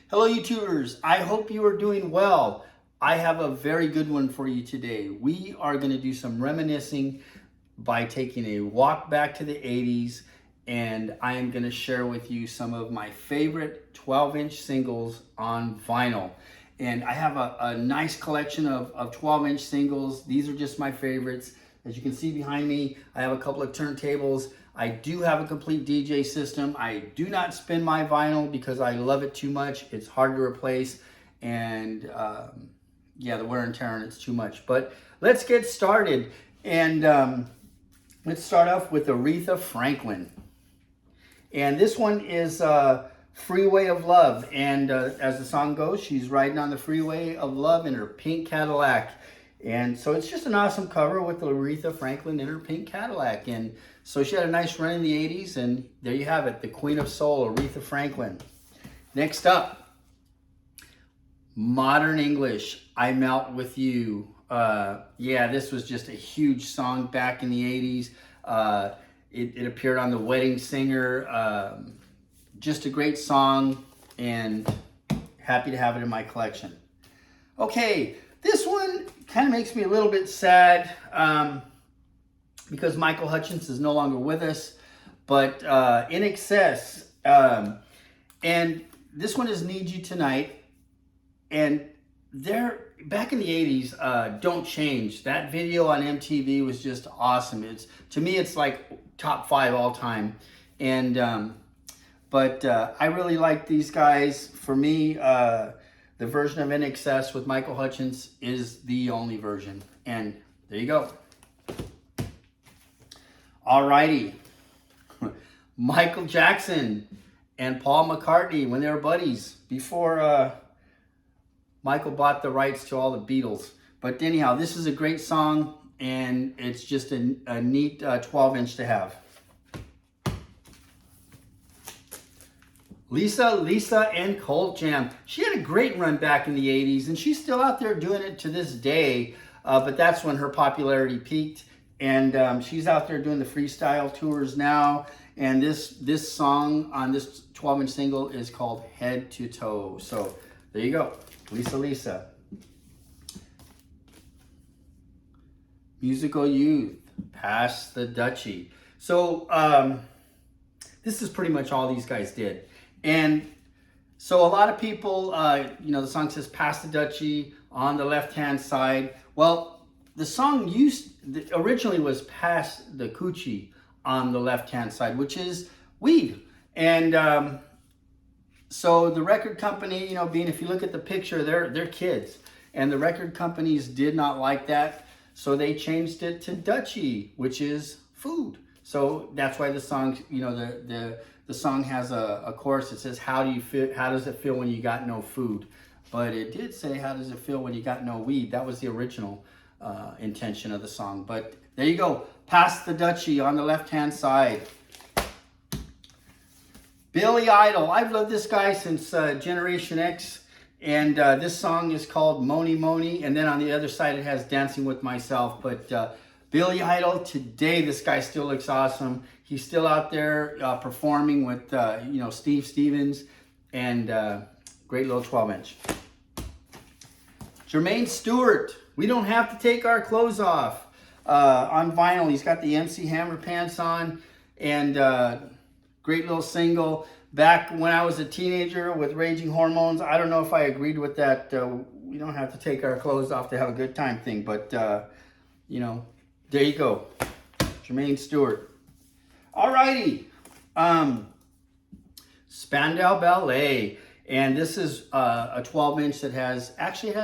Hello YouTubers, I hope you are doing well. I have a very good one for you today. We are going to do some reminiscing by taking a walk back to the 80s, and I am going to share with you some of my favorite 12-inch singles on vinyl. And I have a nice collection of 12-inch singles. These are just my favorites. As you can see behind me, I have a couple of turntables. I do have a complete DJ system. I do not spin my vinyl because I love it too much. It's hard to replace, and yeah, the wear and tear on it's too much. But let's get started, and let's start off with Aretha Franklin. And this one is Freeway of Love, and as the song goes, she's riding on the freeway of love in her pink Cadillac. And so it's just an awesome cover with Aretha Franklin in her pink Cadillac. And so she had a nice run in the 80s, and there you have it, the Queen of Soul, Aretha Franklin. Next up, Modern English, I Melt With You. Yeah, this was just a huge song back in the 80s. It appeared on The Wedding Singer. Just a great song, and happy to have it in my collection. Okay, this one kind of makes me a little bit sad because Michael Hutchence is no longer with us, but In Excess, and this one is Need You Tonight, and they're back in the 80s, Don't Change. That video on MTV was just awesome. To me, it's like top 5 all time, and but I really like these guys. For me, the version of In Excess with Michael Hutchence is the only version. And there you go. Alrighty. Michael Jackson and Paul McCartney when they were buddies before Michael bought the rights to all the Beatles. But anyhow, this is a great song, and it's just a neat 12-inch to have. Lisa and Colt Jam. She had a great run back in the 80s, and she's still out there doing it to this day, but that's when her popularity peaked, and she's out there doing the freestyle tours now, and this song on this 12-inch single is called Head to Toe. So there you go, Lisa. Musical Youth, Pass the Dutchie. So this is pretty much all these guys did. And so a lot of people, the song says Pass the Dutchie on the left-hand side. Well, the song originally was Pass the Coochie on the left-hand side, which is weed. And so the record company, if you look at the picture, they're kids. And the record companies did not like that. So they changed it to Dutchie, which is food. So that's why the song, the song has a chorus that says, how does it feel when you got no food? But it did say, how does it feel when you got no weed? That was the original intention of the song. But there you go. Pass the Dutchie on the left-hand side. Billy Idol. I've loved this guy since Generation X. And this song is called Moni Moni. And then on the other side, it has Dancing With Myself. But Billy Idol, today, this guy still looks awesome. He's still out there performing with, Steve Stevens, and great little 12-inch. Jermaine Stewart, We Don't Have to Take Our Clothes Off. On vinyl, he's got the MC Hammer pants on, and great little single. Back when I was a teenager with Raging Hormones, I don't know if I agreed with that we don't have to take our clothes off to have a good time thing, but, there you go. Jermaine Stewart. Alrighty. Spandau Ballet. And this is a 12-inch that has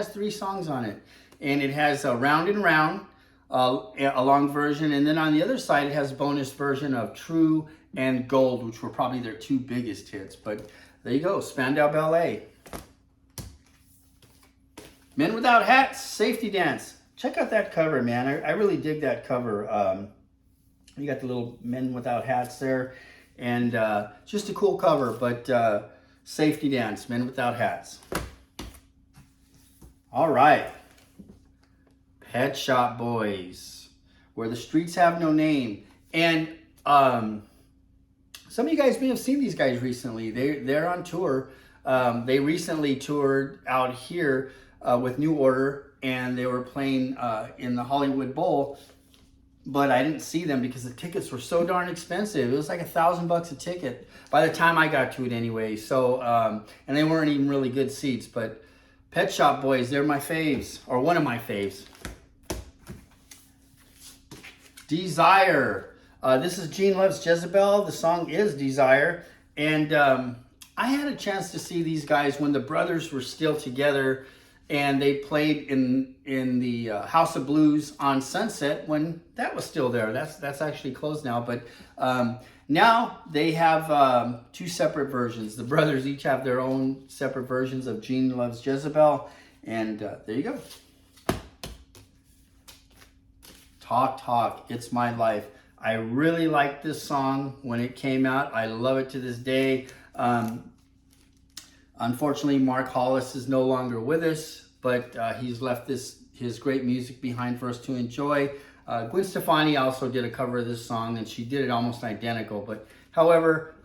3 songs on it. And it has a Round and Round, a long version. And then on the other side, it has a bonus version of True and Gold, which were probably their 2 biggest hits. But there you go, Spandau Ballet. Men Without Hats, Safety Dance. Check out that cover, man. I really dig that cover. You got the little Men Without Hats there. And just a cool cover, but Safety Dance, Men Without Hats. All right. Pet Shop Boys, Where the Streets Have No Name. And some of you guys may have seen these guys recently. They're on tour They recently toured out here with New Order, and they were playing in the Hollywood Bowl, but I didn't see them because the tickets were so darn expensive. It was like $1,000 a ticket by the time I got to it anyway. So, and they weren't even really good seats, but Pet Shop Boys, they're my faves, or one of my faves. Desire. This is Gene Loves Jezebel. The song is Desire. And I had a chance to see these guys when the brothers were still together, and they played in the House of Blues on Sunset when that was still there. That's actually closed now, but now they have two separate versions. The brothers each have their own separate versions of Gene Loves Jezebel, and there you go. Talk, It's My Life. I really liked this song when it came out. I love it to this day. Unfortunately, Mark Hollis is no longer with us, but he's left his great music behind for us to enjoy. Gwen Stefani also did a cover of this song, and she did it almost identical. But however,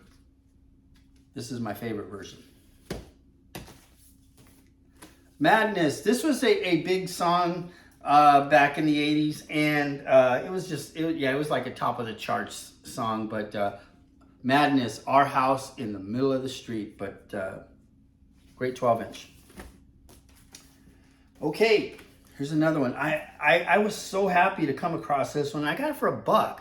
this is my favorite version. Madness. This was a big song back in the 80s, and it was like a top of the charts song. But Madness, Our House in the Middle of the Street, but great 12-inch. Okay, here's another one. I was so happy to come across this one. I got it for $1.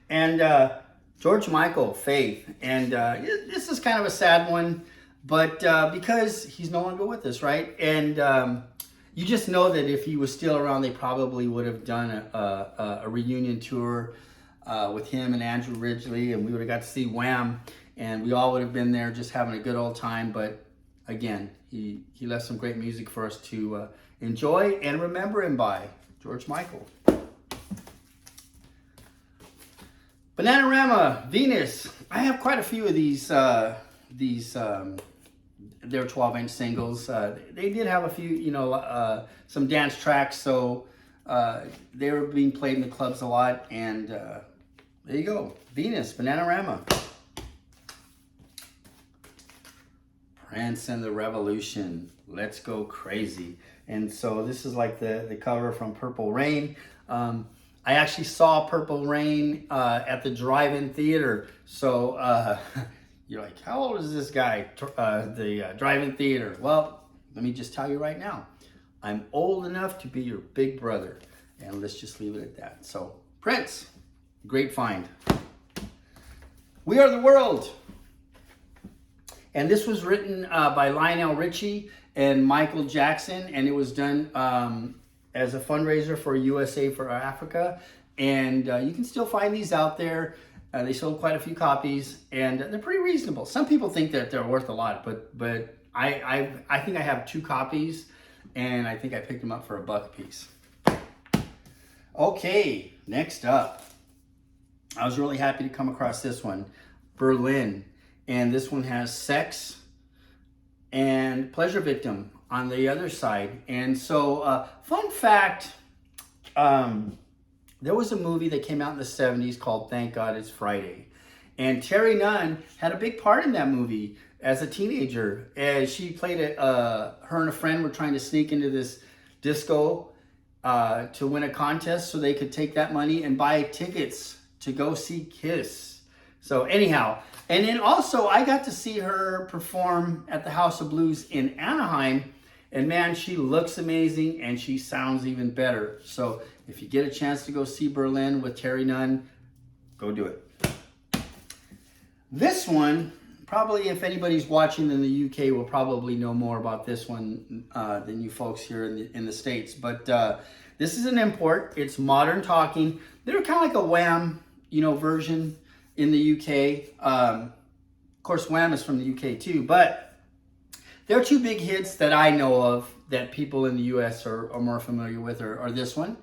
And George Michael, Faith. And this is kind of a sad one, but because he's no longer with us, right? And you just know that if he was still around, they probably would have done a reunion tour with him and Andrew Ridgeley, and we would have got to see Wham, and we all would have been there just having a good old time. But again, he left some great music for us to enjoy and remember him by. George Michael. Bananarama, Venus. I have quite a few of these their 12-inch singles. They did have a few, some dance tracks, so they were being played in the clubs a lot. And there you go, Venus, Bananarama. Prince and the Revolution, Let's Go Crazy. And so this is like the cover from Purple Rain. I actually saw Purple Rain at the drive-in theater. So you're like, how old is this guy? The drive-in theater. Well, let me just tell you right now, I'm old enough to be your big brother. And let's just leave it at that. So Prince, great find. We Are the World. And this was written by Lionel Richie and Michael Jackson, and it was done as a fundraiser for USA for Africa. And you can still find these out there. They sold quite a few copies, and they're pretty reasonable. Some people think that they're worth a lot, but I think I have 2 copies, and I think I picked them up for $1 a piece. Okay, next up. I was really happy to come across this one, Berlin. And this one has Sex and Pleasure Victim on the other side. And so, fun fact, there was a movie that came out in the 70s called Thank God It's Friday. And Terry Nunn had a big part in that movie as a teenager. As she played it, her and a friend were trying to sneak into this disco to win a contest so they could take that money and buy tickets to go see Kiss. So anyhow, and then also I got to see her perform at the House of Blues in Anaheim, and man, she looks amazing and she sounds even better. So if you get a chance to go see Berlin with Terry Nunn, go do it. This one, probably if anybody's watching in the UK will probably know more about this one than you folks here in the States. But this is an import. It's Modern Talking. They're kind of like a Wham, version in the UK. Of course, Wham is from the UK too, but there are 2 big hits that I know of that people in the US are more familiar with are this one,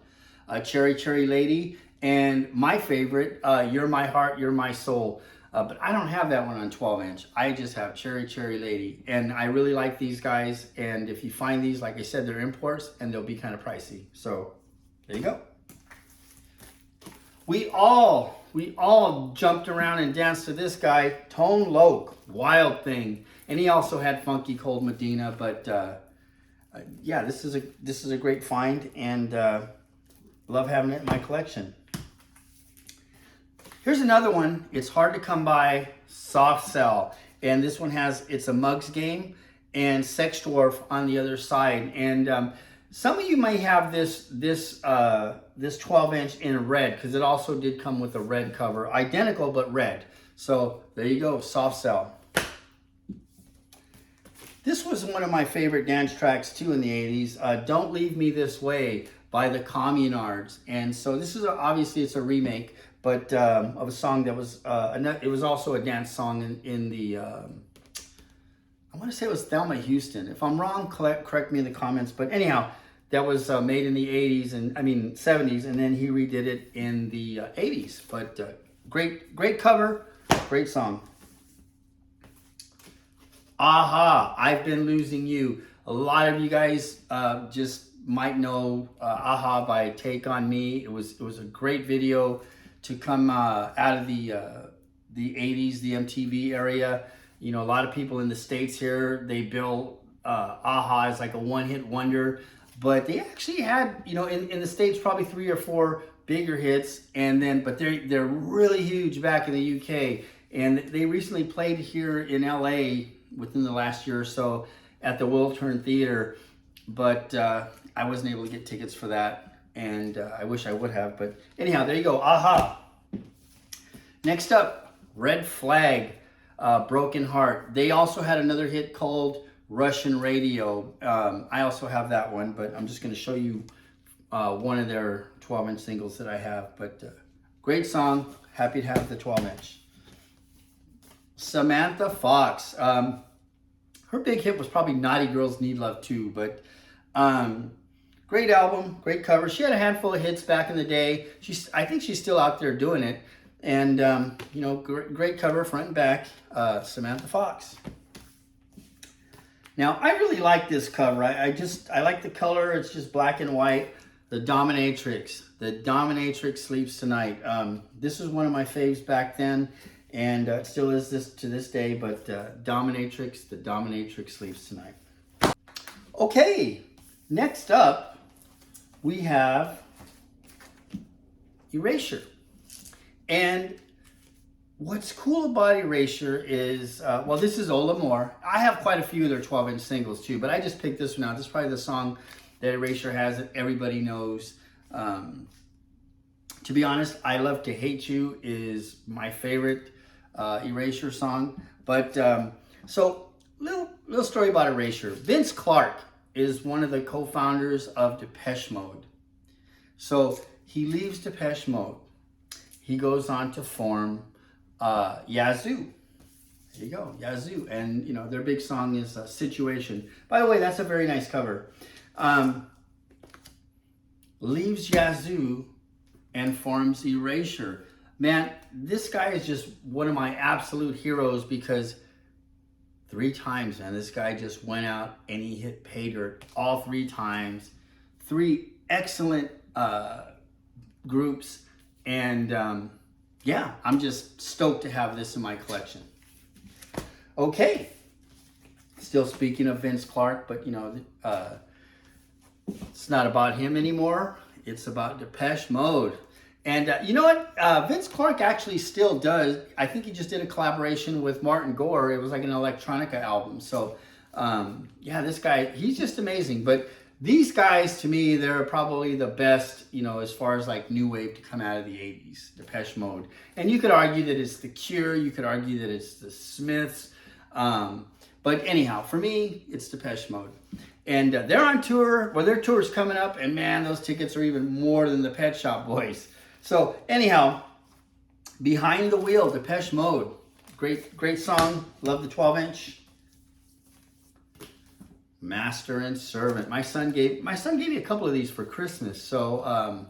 Cherry Cherry Lady, and my favorite, You're My Heart, You're My Soul. But I don't have that one on 12-inch. I just have Cherry Cherry Lady. And I really like these guys. And if you find these, like I said, they're imports and they'll be kind of pricey. So there you go. We all jumped around and danced to this guy, Tone Loc, Wild Thing. and he also had Funky Cold Medina. But yeah, this is a great find, and love having it in my collection. Here's another one. It's hard to come by. Soft Cell, and this one it's a Mugs Game and Sex Dwarf on the other side. And some of you may have this 12-inch in red, because it also did come with a red cover, identical but red. So there you go, Soft Cell. This was one of my favorite dance tracks too in the 80s. Don't Leave Me This Way by the Communards. And so this is obviously it's a remake, but of a song that was it was also a dance song in the I want to say it was Thelma Houston. If I'm wrong, correct me in the comments. But anyhow, that was made in the 80s, and 70s, and then he redid it in the 80s. But great cover, great song. Aha, I've Been Losing You. A lot of you guys just might know Aha by Take On Me. It was a great video to come out of the 80s, the MTV area. You know, a lot of people in the States here, they bill Aha as like a one-hit wonder, but they actually had, you know, in the States, probably 3 or 4 bigger hits, and then, but they're really huge back in the UK, and they recently played here in LA within the last year or so at the Wiltern Theater, but I wasn't able to get tickets for that, and I wish I would have, but anyhow, there you go, Aha. Next up, Red Flag. Broken Heart. They also had another hit called Russian Radio. I also have that one, but I'm just going to show you one of their 12-inch singles that I have. But great song. Happy to have the 12-inch. Samantha Fox. Her big hit was probably Naughty Girls Need Love Too, but great album, great cover. She had a handful of hits back in the day. I think she's still out there doing it. And, you know, great cover front and back, Samantha Fox. Now, I really like this cover. I like the color. It's just black and white. The Dominatrix. The Dominatrix Sleeps Tonight. This is one of my faves back then, and it still is to this day, but Dominatrix, the Dominatrix Sleeps Tonight. Okay, next up, we have Erasure. And what's cool about Erasure is, well, this is Ola Moore. I have quite a few of their 12-inch singles too, but I just picked this one out. This is probably the song that Erasure has that everybody knows. To be honest, I Love to Hate You is my favorite Erasure song. But so, little story about Erasure. Vince Clarke is one of the co-founders of Depeche Mode. So he leaves Depeche Mode. He goes on to form Yazoo. There you go, Yazoo. And, you know, their big song is Situation. By the way, that's a very nice cover. Leaves Yazoo and forms Erasure. Man, this guy is just one of my absolute heroes, because 3 times, man, this guy just went out and he hit pay dirt all 3 times. 3 excellent groups. And yeah, I'm just stoked to have this in my collection. Okay, still speaking of Vince Clarke, but you know, it's not about him anymore. It's about Depeche Mode. And you know what? Vince Clarke actually still does. I think he just did a collaboration with Martin Gore. It was like an electronica album. So yeah, this guy, he's just amazing. But these guys, to me, they're probably the best, you know, as far as like new wave to come out of the 80s, Depeche Mode. And you could argue that it's The Cure. You could argue that it's the Smiths. But anyhow, for me, it's Depeche Mode. And they're on tour. Well, their tour's coming up. And man, those tickets are even more than the Pet Shop Boys. So anyhow, Behind the Wheel, Depeche Mode. Great song. Love the 12-inch. Master and Servant. My son gave me a couple of these for Christmas. So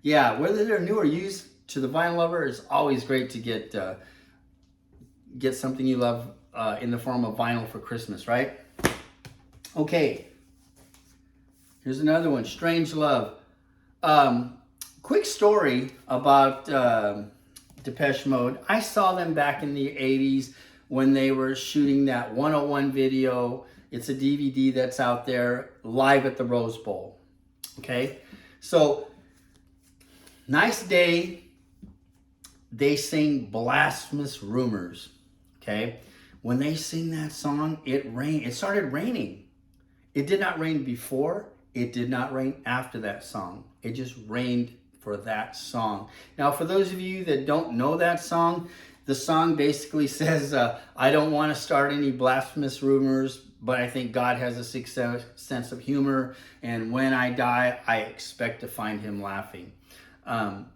yeah, whether they're new or used, to the vinyl lover, it's always great to get something you love in the form of vinyl for Christmas, right? Okay, here's another one, Strange Love. Quick story about Depeche Mode. I saw them back in the 80s when they were shooting that 101 video. It's a DVD that's out there, live at the Rose Bowl. Okay, so Nice Day, they sing Blasphemous Rumors. Okay, when they sing that song, it started raining. It did not rain before, it did not rain after that song. It just rained for that song. Now, for those of you that don't know that song, the song basically says, I don't want to start any blasphemous rumors, but I think God has a sixth sense of humor, and when I die, I expect to find him laughing.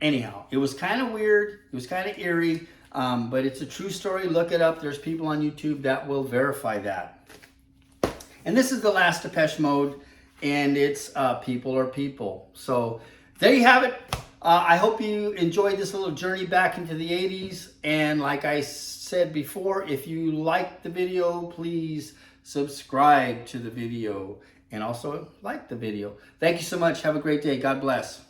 Anyhow, it was kind of weird, it was kind of eerie, but it's a true story. Look it up. There's people on YouTube that will verify that. And this is the last Depeche Mode, and it's People Are People. So there you have it. I hope you enjoyed this little journey back into the 80s. And like I said before, if you liked the video, please subscribe to the video and also like the video. Thank you so much. Have a great day. God bless.